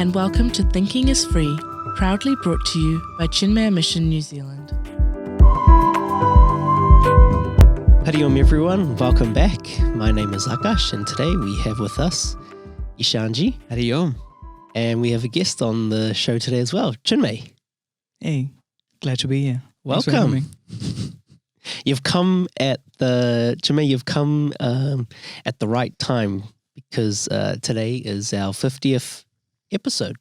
and welcome to Thinking is Free, proudly brought to you by Chinmaya Mission New Zealand. Howdy everyone, welcome back. My name is Akash and today we have with us Ishanji. Howdy Om. And we have a guest on the show today as well, Chinmay. Hey, glad to be here. Thanks for having Welcome. me. You've come at the right time because today is our 50th episode.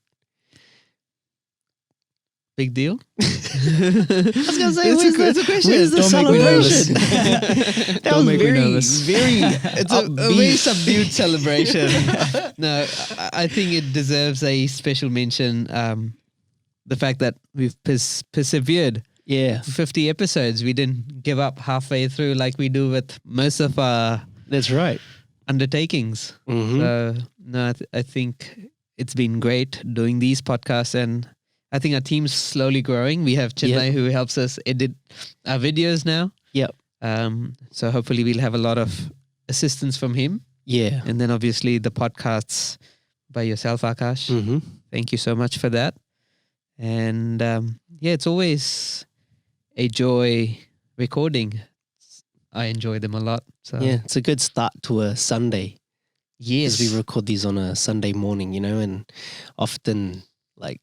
Big deal? I was going to say, It's a question. where's the Don't make me nervous. celebration? That Don't was make me very, nervous. very It's a upbeat. very subdued celebration. No, I think it deserves a special mention. The fact that we've persevered Yeah, for 50 episodes. We didn't give up halfway through like we do with most of our that's right. undertakings. Mhm. So, no, I think it's been great doing these podcasts, and I think our team's slowly growing. We have Chinmay who helps us edit our videos now. Yep. So hopefully we'll have a lot of assistance from him. Yeah. And then obviously the podcasts by yourself, Akash. Mm-hmm. Thank you so much for that. And it's always a joy recording. I enjoy them a lot. So Yeah, it's a good start to a Sunday. yes, Because we record these on a Sunday morning, and often like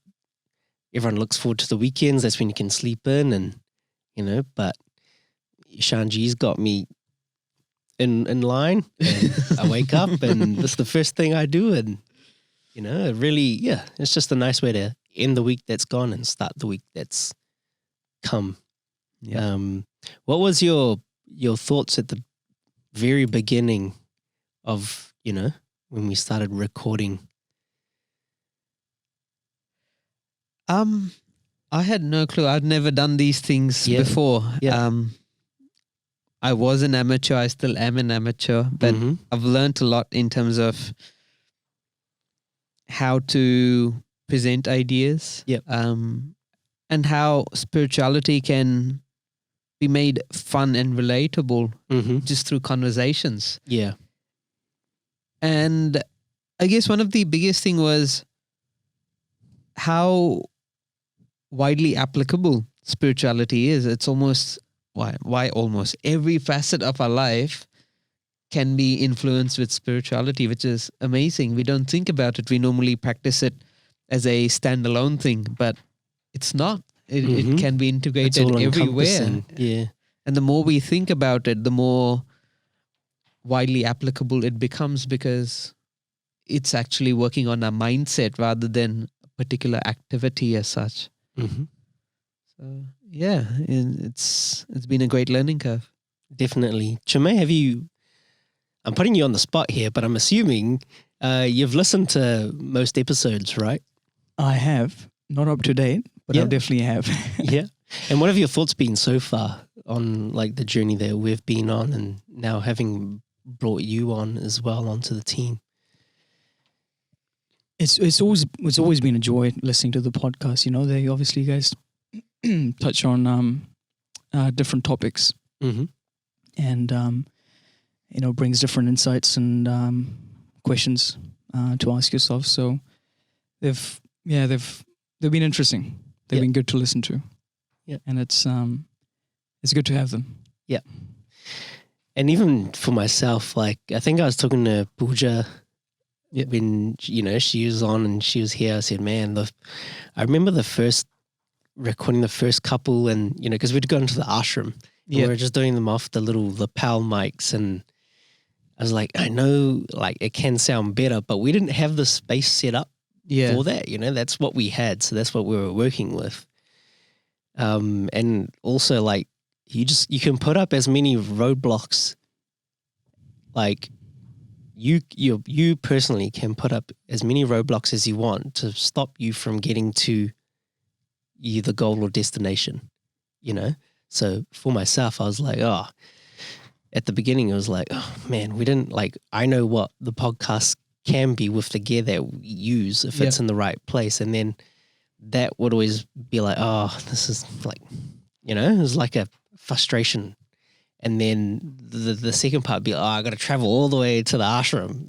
everyone looks forward to the weekends. That's when you can sleep in and, but Shanji's got me in line and I wake up and this is the first thing I do. And, it really, it's just a nice way to end the week that's gone and start the week that's come. Yeah. What was your thoughts at the very beginning of, when we started recording? I had no clue. I'd never done these things Yeah. before. Yeah. I was an amateur. I still am an amateur, but Mhm. I've learned a lot in terms of how to present ideas. Yep. And how spirituality can be made fun and relatable Mhm. just through conversations. Yeah. And I guess one of the biggest thing was how widely applicable spirituality is. It's almost why almost every facet of our life can be influenced with spirituality, which is amazing. We don't think about it. We normally practice it as a standalone thing, but it's not. It Mhm. can be It's integrated all everywhere. encompassing. Yeah. And the more we think about it, the more widely applicable it becomes because it's actually working on our mindset rather than a particular activity as such. Mm-hmm. So and it's been a great learning curve. Definitely. Chinmay, I'm putting you on the spot here, but I'm assuming you've listened to most episodes, right? I have, not up to date, but Yeah. I definitely have. Yeah. And what have your thoughts been so far on like the journey that we've been on and now having brought you on as well onto the team? It's always been a joy listening to the podcast. They obviously you guys touch on different topics Mm-hmm. and brings different insights and questions to ask yourself. So they've been interesting. They've Yeah. been good to listen to. Yeah. And it's good to have them. And even for myself, like I think I was talking to Pooja when she was on and she was here. I said, man, I remember recording the first couple, and because we'd gone to the ashram, and we were just doing them off the little lapel mics, and I was like, I know, like it can sound better, but we didn't have the space set up for that. That's what we had, so that's what we were working with. And also like you can put up as many roadblocks, like you personally can put up as many roadblocks as you want to stop you from getting to the goal or destination, So for myself, I was like, at the beginning, it was like, oh man, we didn't I know what the podcast can be with the gear that we use if it's in the right place. And then that would always be like, oh, this is like, it was like a frustration. And then the second part would be, I got to travel all the way to the ashram,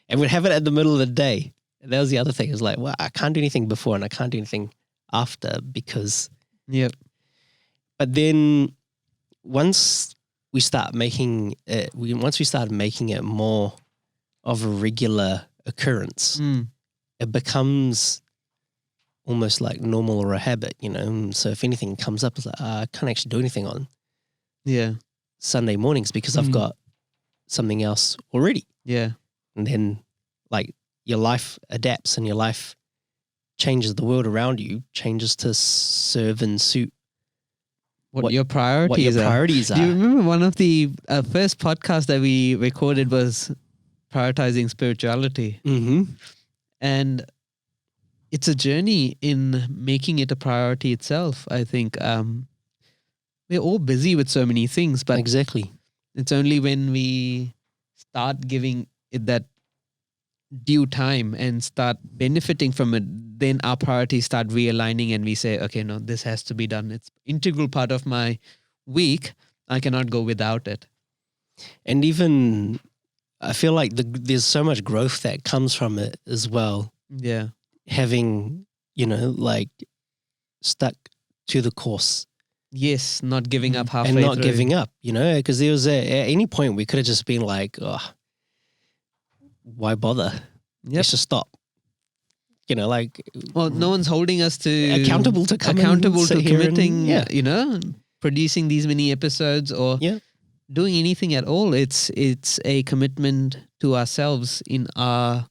and we'd have it at the middle of the day that was the other thing. It was like, well, I can't do anything before and I can't do anything after because. Yep. But then once we start making it, once we started making it more of a regular occurrence, it becomes almost like normal or a habit, you know. So if anything comes up, it's like, I can't actually do anything on Sunday mornings because I've got something else already. Yeah. And then like your life adapts and your life changes. The world around you changes to serve and suit what your priorities are. Do you remember one of the first podcasts that we recorded was prioritizing spirituality? Mm-hmm. And it's a journey in making it a priority itself, I think. We're all busy with so many things, but Exactly. it's only when we start giving it that due time and start benefiting from it, then our priorities start realigning and we say, okay, no, this has to be done. It's integral part of my week. I cannot go without it. And even I feel like there's so much growth that comes from it as well. Yeah. Having, you know, like stuck to the course. Yes, not giving up halfway and not through. giving up, you know, because there was at any point we could have just been like, oh, why bother? Let's just stop. You know, like, well, no one's holding us to accountable to committing, and, you know, producing these many episodes or doing anything at all. It's a commitment to ourselves in our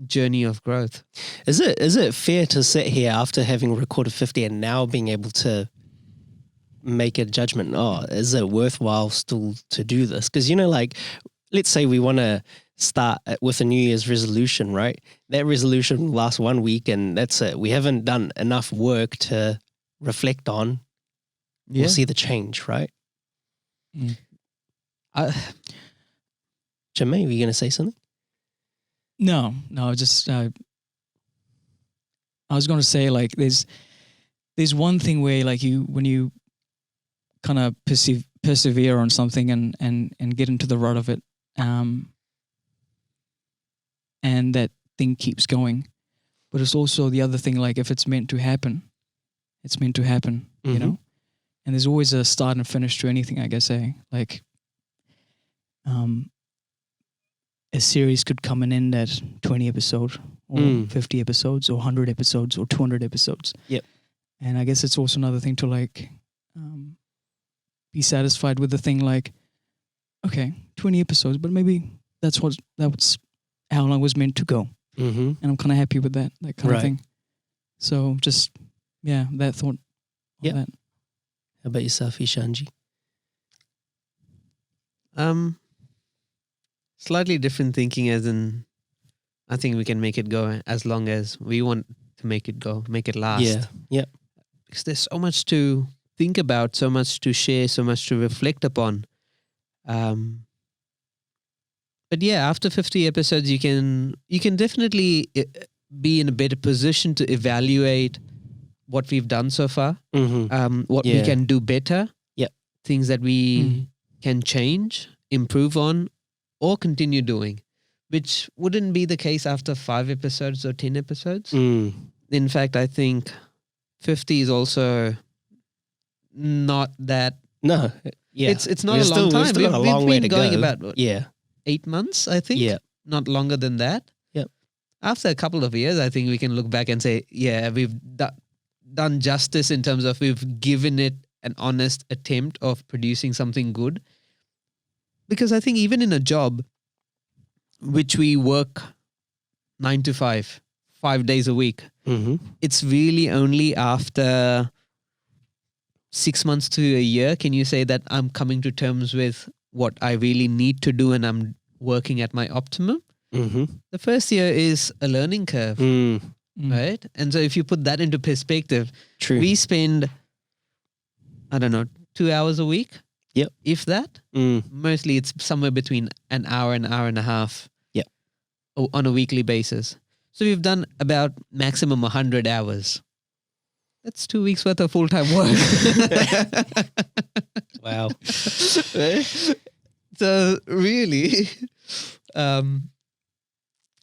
journey of growth. Is it fair to sit here after having recorded 50 and now being able to make a judgment? Oh, is it worthwhile still to do this? Because, you know, like, let's say we want to start with a New Year's resolution, right? That resolution lasts 1 week and that's it. We haven't done enough work to reflect on. We'll see the change, right? Jermaine, were you going to say something? No, just I was going to say, like, there's one thing where, like, when you kind of persevere on something and get into the rut of it, and that thing keeps going. But it's also the other thing, like, if it's meant to happen, it's meant to happen, you know? And there's always a start and finish to anything, I guess, Like, a series could come and end at 20 episodes or 50 episodes or 100 episodes or 200 episodes. Yep. And I guess it's also another thing to, like, be satisfied with the thing, like, okay, 20 episodes, but maybe that's how long it was meant to go. And I'm kind of happy with that kind of thing. So just, that thought. Yeah. That. How about yourself, Ishanji? Slightly different thinking, as in, I think we can make it go as long as we want to make it go, make it last. Yeah. Because there's so much to think about, so much to share, so much to reflect upon. But yeah, after 50 episodes, you can definitely be in a better position to evaluate what we've done so far, what we can do better, things that we can change, improve on, or continue doing, which wouldn't be the case after 5 episodes or 10 episodes. In fact, I think 50 is also not that. No, it's not a long time. We've still got a long way to go. We've been going about 8 months, I think. Yeah, not longer than that. Yep. After a couple of years, I think we can look back and say, we've done justice in terms of we've given it an honest attempt of producing something good. Because I think even in a job, which we work 9 to 5, 5 days a week, it's really only after 6 months to a year can you say that I'm coming to terms with what I really need to do and I'm working at my optimum. The first year is a learning curve, right? And so if you put that into perspective, we spend, 2 hours a week. Yep. If that. Mostly it's somewhere between an hour and a half. Yep. On a weekly basis. So we've done about maximum 100 hours. That's 2 weeks worth of full-time work. Wow. So really,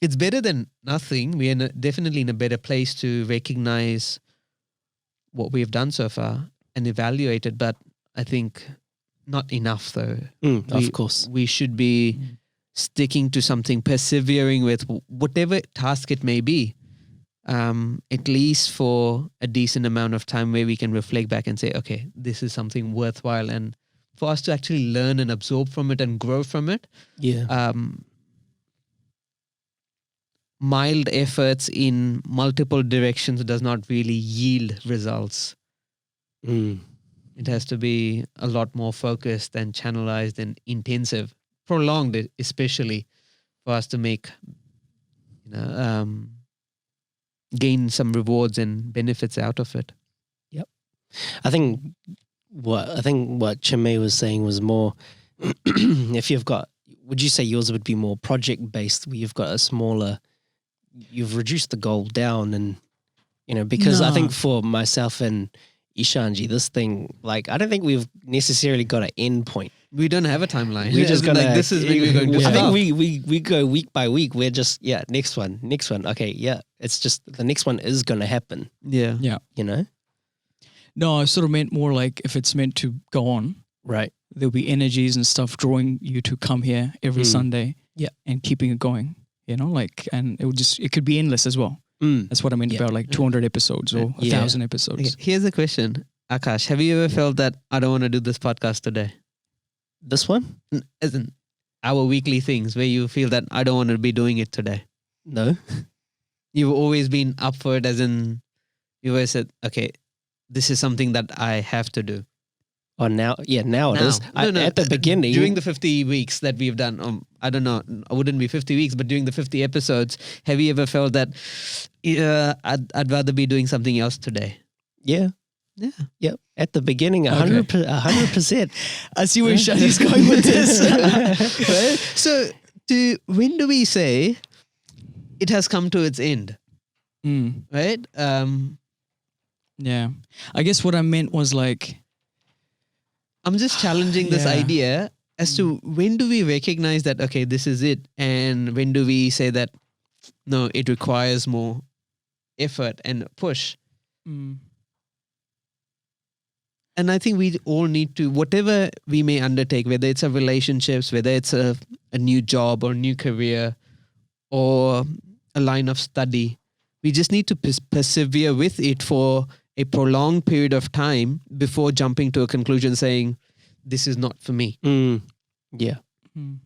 it's better than nothing. We are definitely in a better place to recognize what we've done so far and evaluate it. But I think not enough, though. Of course. We should be sticking to something, persevering with whatever task it may be, at least for a decent amount of time where we can reflect back and say, okay, this is something worthwhile. And for us to actually learn and absorb from it and grow from it. Yeah. Mild efforts in multiple directions does not really yield results. It has to be a lot more focused and channelized and intensive, prolonged, especially for us to make, gain some rewards and benefits out of it. I think what Chinmay was saying was more, if you've got, would you say yours would be more project based, where you've got a smaller, you've reduced the goal down, and because I No. think for myself and Ishanji, this thing, like, I don't think we've necessarily got an end point. We don't have a timeline. We're just As in, gonna. like, this is when we're going to I stop. think we go week by week. We're just next one. Okay, it's just the next one is gonna happen. Yeah. No, I sort of meant more like if it's meant to go on, Right. there'll be energies and stuff drawing you to come here every Sunday. Yeah. And keeping it going, and it could be endless as well. That's what I meant Yeah. about like 200 episodes or 1,000 episodes. Okay, here's a question. Akash, have you ever felt that I don't want to do this podcast today? This one? As in our weekly things where you feel that I don't want to be doing it today. No. You've always been up for it, as in you always said, okay, this is something that I have to do. Oh, now it is. At the beginning, During the 50 weeks that we've done, I don't know, it wouldn't be 50 weeks, but during the 50 episodes, have you ever felt that I'd rather be doing something else today? Yeah. Yep. At the beginning, 100%. I see where Shani's going with this. Right? So when do we say it has come to its end? Right? Yeah. I guess what I meant was like, I'm just challenging this Yeah. idea as to when do we recognize that, okay, this is it? And when do we say that, no, it requires more effort and push? And I think we all need to, whatever we may undertake, whether it's a relationships, whether it's a new job or new career or a line of study, we just need to persevere with it for a prolonged period of time before jumping to a conclusion saying, this is not for me. Yeah. and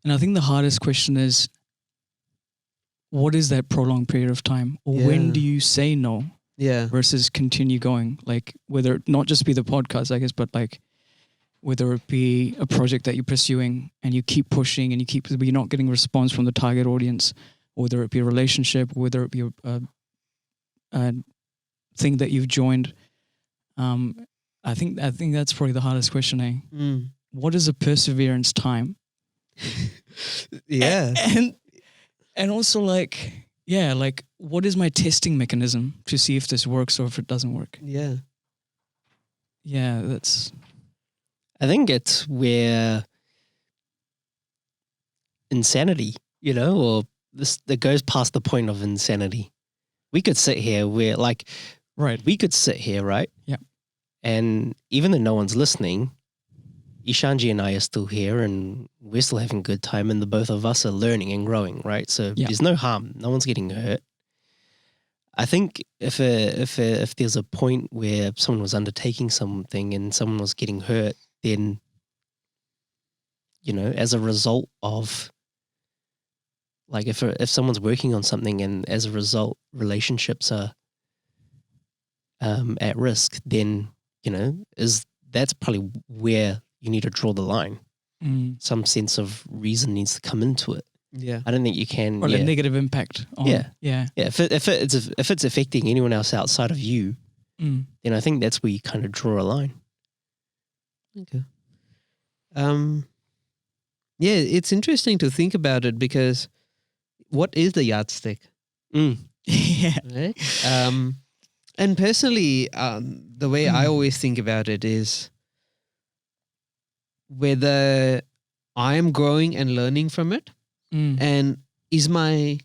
I think the hardest question is, what is that prolonged period of time? Or when Yeah. do you say no Yeah. versus continue going? Like whether it not just be the podcast, I guess, but like whether it be a project that you're pursuing and you keep pushing and but you're not getting response from the target audience, whether it be a relationship, whether it be a thing that you've joined. I think that's probably the hardest question, eh? What is a perseverance time? Yeah. And also like, what is my testing mechanism to see if this works or if it doesn't work? Yeah. Yeah, that's... I think it's where insanity, or that goes past the point of insanity. We could sit here right? Yeah. And even though no one's listening, Ishanji and I are still here and we're still having a good time, and the both of us are learning and growing, right? So Yeah. there's no harm. No one's getting hurt. I think if there's a point where someone was undertaking something and someone was getting hurt, then, as a result of, like, if someone's working on something and as a result relationships are at risk, then, that's probably where you need to draw the line. Some sense of reason needs to come into it. Yeah. I don't think you can. Or a negative impact on... Yeah. Yeah. Yeah, if it's affecting anyone else outside of you, then I think that's where you kind of draw a line. Okay. Yeah, it's interesting to think about it because what is the yardstick? Yeah. Right? And personally, the way I always think about it is whether I'm growing and learning from it, and is my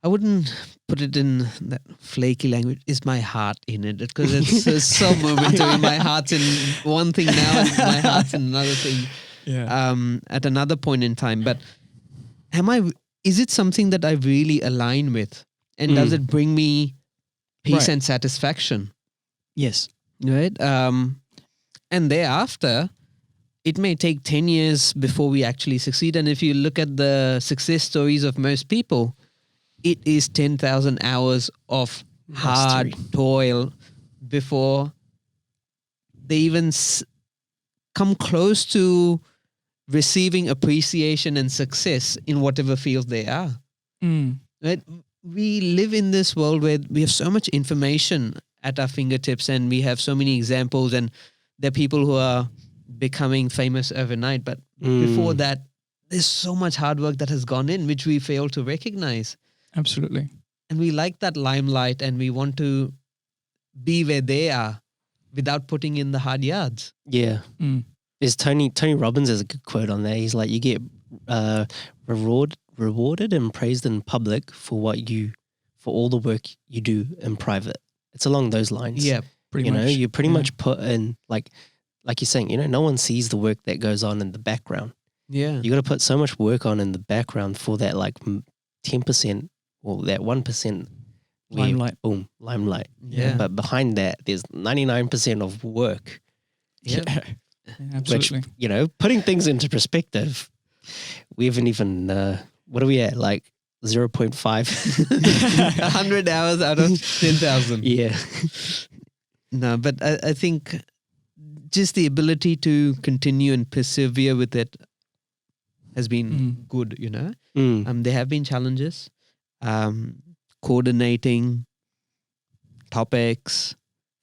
I wouldn't put it in that flaky language. Is my heart in it? Because it's so momentary. My heart's in one thing now, and my heart's in another thing. Yeah. At another point in time. But is it something that I really align with? And does it bring me peace Right. and satisfaction? Yes. Right? And thereafter, it may take 10 years before we actually succeed. And if you look at the success stories of most people, it is 10,000 hours of hard toil before they even come close to receiving appreciation and success in whatever field they are. Mm. Right? We live in this world where we have so much information at our fingertips, and we have so many examples, and there are people who are becoming famous overnight. But before that, there's so much hard work that has gone in, which we fail to recognize. Absolutely. And we like that limelight, and we want to be where they are without putting in the hard yards. Yeah. Mm. There's Tony Robbins has a good quote on that. He's like, you get rewarded and praised in public for all the work you do in private. It's along those lines. Yeah, Pretty much. You pretty much put in like you're saying, no one sees the work that goes on in the background. yeah. You got to put so much work on in the background for that 10% or that 1% Limelight. Boom, limelight. Yeah. But behind that, there's 99% of work. Yeah. Yeah, absolutely. Which, putting things into perspective, we haven't even, what are we at? Like 0.5? 100 hours out of 10,000. Yeah. No, but I think just the ability to continue and persevere with it has been good, There have been challenges, coordinating topics,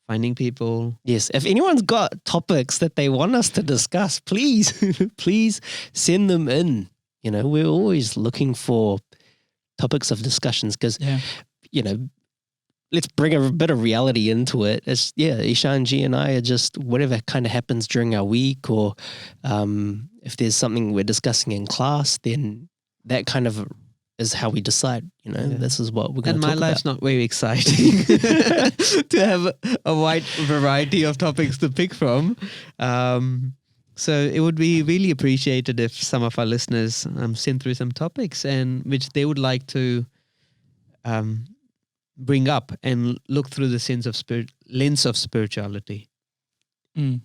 finding people. Yes. If anyone's got topics that they want us to discuss, please, please send them in. We're always looking for topics of discussions because, let's bring a bit of reality into it. It's, Ishanji and I are just whatever kind of happens during our week, or if there's something we're discussing in class, then that kind of is how we decide, this is what we're going to talk about. And my life's not very exciting to have a wide variety of topics to pick from. So it would be really appreciated if some of our listeners send through some topics and which they would like to bring up and look through the lens of spirituality. Mm.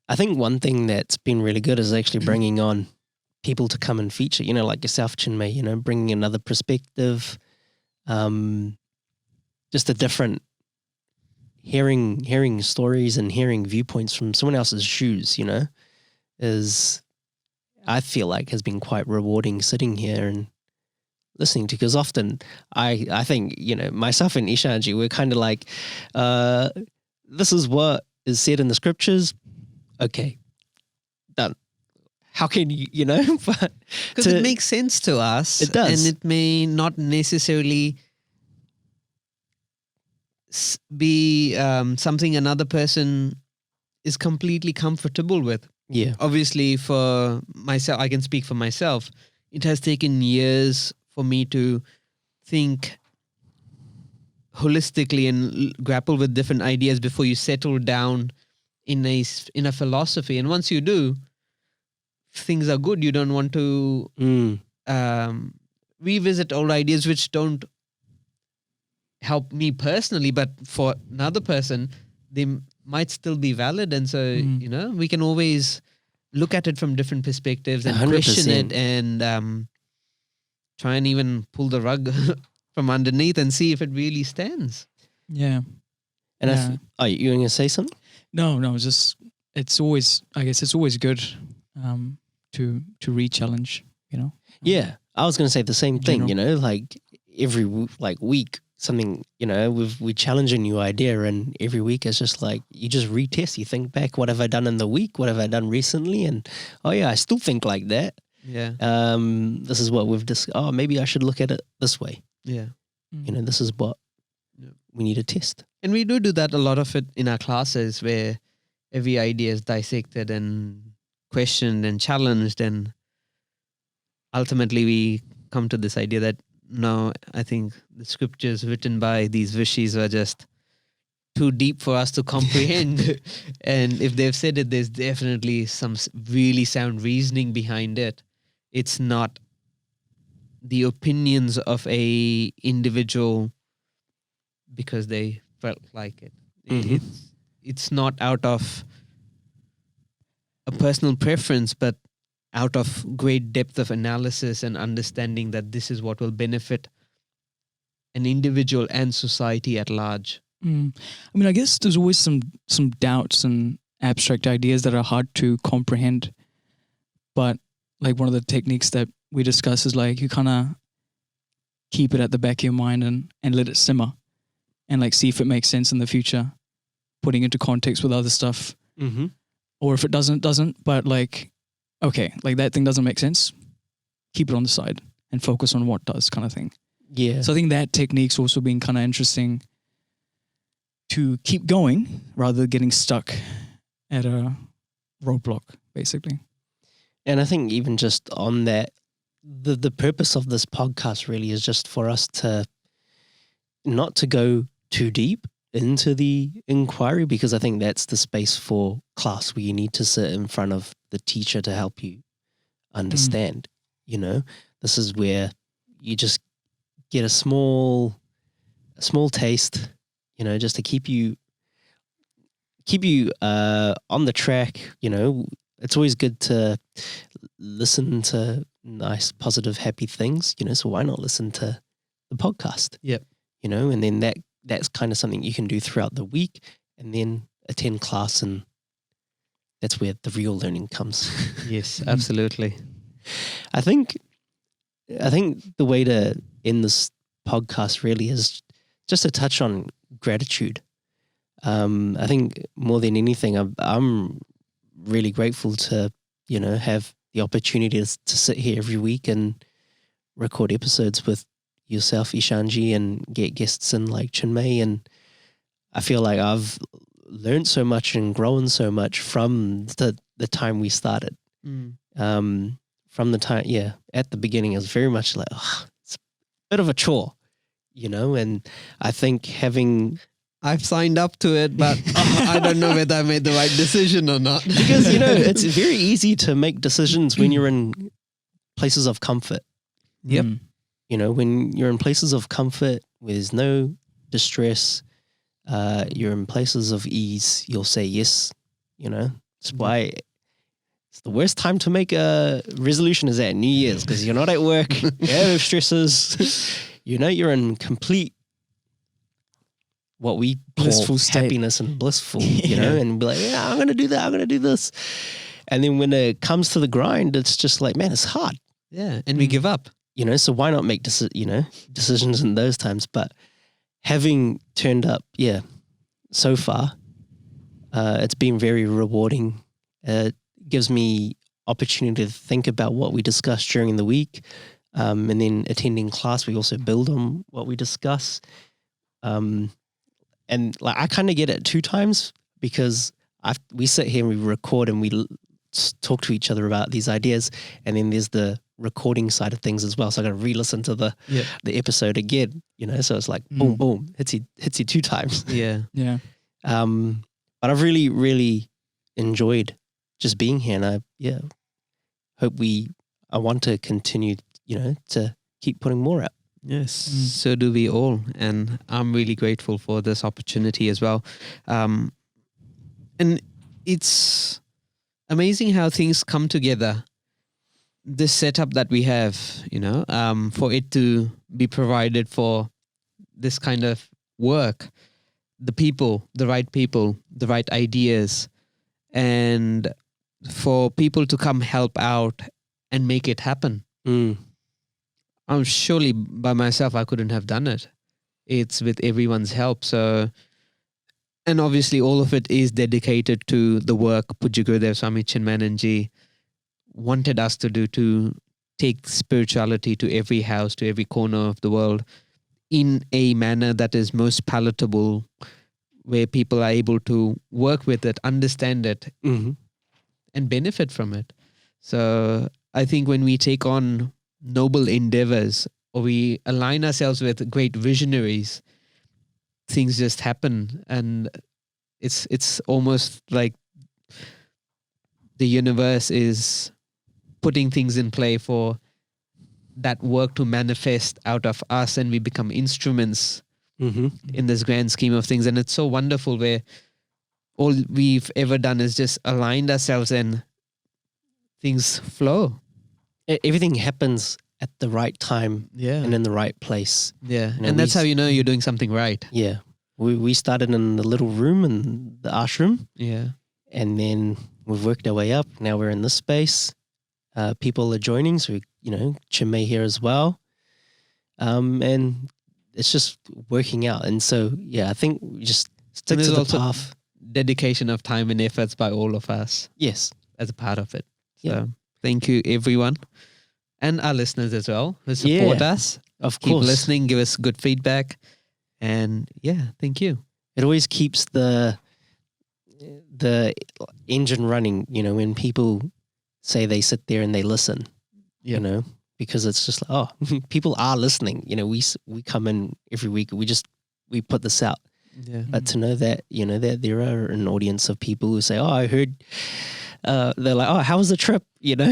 I think one thing that's been really good is actually bringing on people to come and feature, like yourself, Chinmay, bringing another perspective, just a different hearing stories and hearing viewpoints from someone else's shoes, is, I feel like, has been quite rewarding sitting here and listening to, because often I think, myself and Ishanji, we're kind of like, this is what is said in the scriptures. Okay, done. How can you, but because it makes sense to us. It does. And it may not necessarily be something another person is completely comfortable with. Yeah. Obviously, for myself, I can speak for myself. It has taken years for me to think holistically and grapple with different ideas before you settle down in a philosophy. And once you do, things are good. You don't want to revisit old ideas which don't help me personally, but for another person, they might still be valid. And so, we can always look at it from different perspectives and 100%. question it and try and even pull the rug from underneath and see if it really stands. Yeah. And you going to say something? No, it's always good to re-challenge, Yeah, I was going to say the same thing, like every week, something, we challenge a new idea, and every week it's just like, you just retest, you think back, what have I done in the week? What have I done recently? And, I still think like that. Yeah. This is what we've discussed. Maybe I should look at it this way. Yeah. This is what we need to test. And we do that a lot of it in our classes where every idea is dissected and questioned and challenged, and ultimately we come to this idea that no, I think the scriptures written by these rishis are just too deep for us to comprehend. And if they've said it, there's definitely some really sound reasoning behind it. It's not the opinions of a individual because they felt like it. Mhm. It's not out of a personal preference, but out of great depth of analysis and understanding that this is what will benefit an individual and society at large. I mean, I guess there's always some doubts and abstract ideas that are hard to comprehend. But like one of the techniques that we discuss is like you kind of keep it at the back of your mind and let it simmer and like see if it makes sense in the future, putting into context with other stuff. Mm-hmm. Or if it doesn't. But like, okay, like that thing doesn't make sense. Keep it on the side and focus on what does, kind of thing. Yeah. So I think that technique's also been kind of interesting to keep going rather than getting stuck at a roadblock, basically. And I think even just on that, the purpose of this podcast really is just for us to not to go too deep into the inquiry, because I think that's the space for class where you need to sit in front of the teacher to help you understand. You know, this is where you just get a small taste, you know, just to keep you on the track. You know, it's always good to listen to nice, positive, happy things, you know, so why not listen to the podcast? Yep. You know, and then that's kind of something you can do throughout the week, and then attend class, and that's where the real learning comes. Yes, absolutely. I think the way to end this podcast really is just to touch on gratitude. I think more than anything, I'm really grateful to, you know, have the opportunity to sit here every week and record episodes with yourself, Ishanji, and get guests in like Chinmay. And I feel like I've learned so much and grown so much from the time we started. From the time, at the beginning, it was very much like, it's a bit of a chore, you know, and I think I've signed up to it, but I don't know whether I made the right decision or not. Because, you know, it's very easy to make decisions when you're in places of comfort. Yep. You know, when you're in places of comfort where there's no distress, you're in places of ease, you'll say yes, you know. That's why it's the worst time to make a resolution is at New Year's, because you're not at work, you have stresses, you know, you're in complete what we call Blissful state. happiness and blissful, you know, and be like, yeah, I'm going to do that, I'm going to do this. And then when it comes to the grind, it's just like, man, it's hard. Yeah, and we give up. You know, so why not make decisions in those times? But having turned up, so far, it's been very rewarding. It gives me opportunity to think about what we discussed during the week, and then attending class, we also build on what we discuss. And like I kind of get it 2 times, because we sit here and we record and we talk to each other about these ideas, and then there's the recording side of things as well. So I got to re-listen to the episode again, you know. So it's like boom, boom, hits you 2 times. Yeah. But I've really, really enjoyed just being here, and I hope I want to continue, you know, to keep putting more out. Yes, so do we all. And I'm really grateful for this opportunity as well. And it's amazing how things come together. This setup that we have, you know, for it to be provided for this kind of work, the right ideas, and for people to come help out and make it happen. I'm surely by myself, I couldn't have done it. It's with everyone's help. So, and obviously all of it is dedicated to the work Pujya Gurudev Swami Chinmayananji wanted us to do, to take spirituality to every house, to every corner of the world in a manner that is most palatable, where people are able to work with it, understand it, and benefit from it. So I think when we take on noble endeavors or we align ourselves with great visionaries, things just happen. And it's almost like the universe is putting things in play for that work to manifest out of us, and we become instruments in this grand scheme of things. And it's so wonderful where all we've ever done is just aligned ourselves and things flow. Everything happens at the right time Yeah. and in the right place. Yeah. You know, And that's how you know you're doing something right. Yeah. We started in the little room in the ashram, Yeah. and then we've worked our way up. Now we're in this space. People are joining, so Chinmay here as well. And it's just working out. And so, yeah, I think we just stick And to there's the also path. dedication of time and efforts by all of us Yes. as a part of it. So Yeah. thank you, everyone. And our listeners as well who support us. Of Keep course. listening, give us good feedback. And yeah, thank you. It always keeps the engine running, when people say they sit there and they listen, Yeah. because it's just like, oh, people are listening. We come in every week, we put this out. Yeah. But to know that, that there are an audience of people who say, oh, I heard, they're like, oh, how was the trip? Yeah.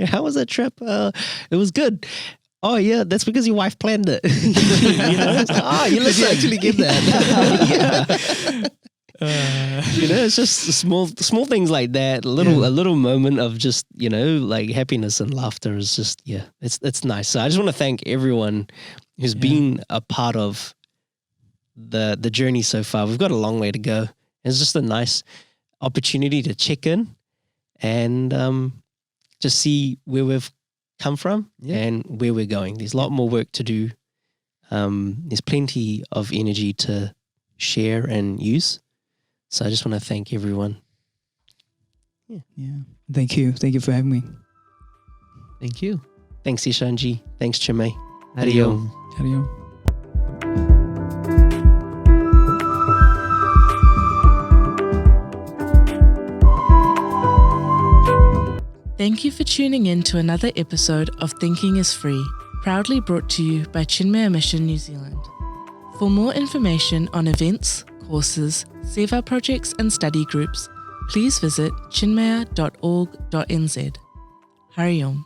How was the trip? It was good. Oh, yeah, that's because your wife planned it. It's like, oh, you Did you actually get that? Yeah. It's just small things like that. A little moment of just, like happiness and laughter is just, it's nice. So I just want to thank everyone who's been a part of the journey so far. We've got a long way to go. It's just a nice opportunity to check in and just see where we've come from and where we're going. There's a lot more work to do. There's plenty of energy to share and use. So I just want to thank everyone. Yeah. Thank you. Thank you for having me. Thank you. Thanks, Ishanji. Thanks, Chinmay. Hariom. Hariom. Thank you for tuning in to another episode of Thinking is Free, proudly brought to you by Chinmaya Mission New Zealand. For more information on events, courses, seva projects and study groups, please visit chinmaya.org.nz. Hariom.